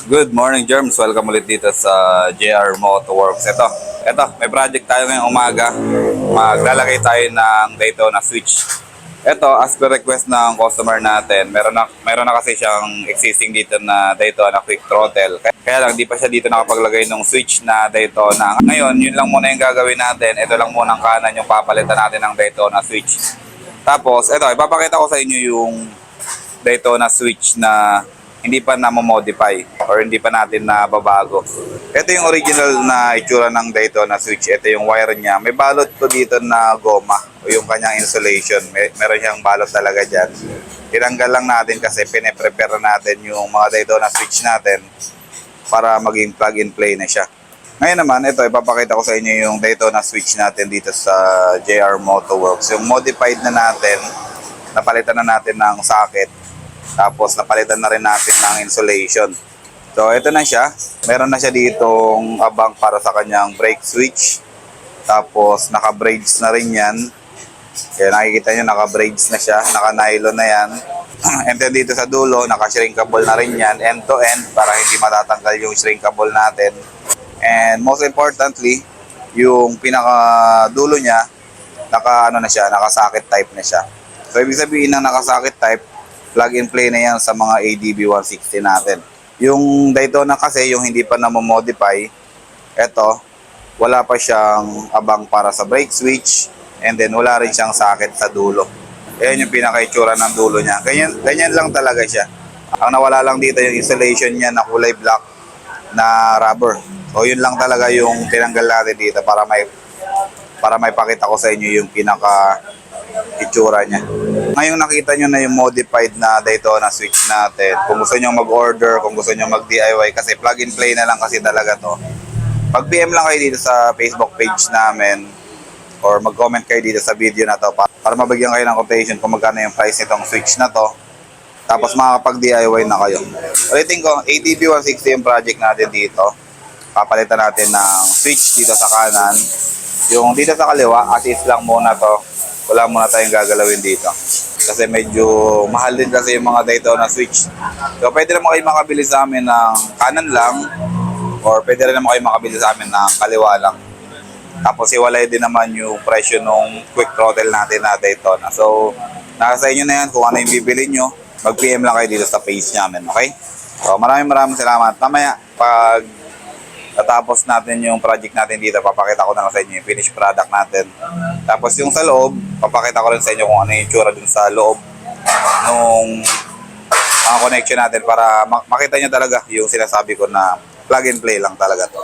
Good morning, Germs. Welcome ulit dito sa JR Motorworks. Ito, may project tayo ngayong umaga. Maglalagay tayo ng Daytona switch. Ito, as per request ng customer natin, meron na kasi siyang existing dito na Daytona quick throttle. Kaya lang, di pa siya dito nakapaglagay ng switch na Daytona. Ngayon, yun lang muna yung gagawin natin. Ito lang muna ang kanan yung papalitan natin ng Daytona switch. Tapos, ito, ipapakita ko sa inyo yung Daytona switch na hindi pa na-modify or hindi pa natin nababago. Ito yung original na itsura ng Daytona switch. Ito yung wire niya. May balot to dito na goma o yung kanyang insulation. Meron siyang balot talaga dyan. Tinanggal lang natin kasi pine-prepare natin yung mga Daytona switch natin para maging plug and play na siya. Ngayon naman, ito, ipapakita ko sa inyo yung Daytona switch natin dito sa JR Motorworks. Yung modified na natin, napalitan na natin ng socket. Tapos napalitan na rin natin ng insulation. So ito na siya. Meron na siya ditong abang para sa kanyang brake switch. Tapos naka-braids na rin yan. Kaya nakikita nyo naka-braids na siya. Naka-nylon na yan. And then dito sa dulo, naka-shrinkable na rin yan. End to end para hindi matatanggal yung shrinkable natin. And most importantly, yung pinaka-dulo niya, naka-socket type na siya. So ibig sabihin ng naka-socket type, plug and play na yan sa mga ADB 160 natin. Yung Daytona kasi, yung hindi pa na-modify, eto, wala pa siyang abang para sa brake switch, and then wala rin siyang socket sa dulo. Ayan yung pinaka-itsura ng dulo niya. Ganyan lang talaga siya. Ang nawala lang dito yung insulation niya na kulay black na rubber. So yun lang talaga yung tinanggal natin dito para may pakita ko sa inyo yung pinaka-itsura niya. Ngayon nakita nyo na yung modified na Daytona switch natin. Kung gusto nyo mag-order, kung gusto nyo mag-DIY, kasi plug and play na lang kasi talaga to. Mag-PM lang kayo dito sa Facebook page namin or mag-comment kayo dito sa video na to para mabigyan kayo ng quotation kung magkano yung price nitong switch na to. Tapos makakapag-DIY na kayo. Ulitin ko, ATV 160 yung project natin dito. Papalitan natin ng switch dito sa kanan. Yung dito sa kaliwa, assist lang muna to. Wala muna tayong gagalawin dito. Kasi medyo mahal din kasi yung mga Daytona switch. So pwede naman kayo makabili sa amin ng kanan lang or pwede rin naman kayo makabili sa amin ng kaliwa lang. Tapos iwalay din naman yung presyo ng quick throttle natin na Daytona. So nasa inyo na yan kung ano yung bibili nyo. Mag-PM lang kayo dito sa page namin, okay? So maraming salamat. Mamaya pag natapos natin yung project natin dito, papakita ko na lang sa inyo yung finished product natin. Tapos yung sa loob, papakita ko rin sa inyo kung ano yung itsura dun sa loob nung mga connection natin para makita nyo talaga yung sinasabi ko na plug and play lang talaga to.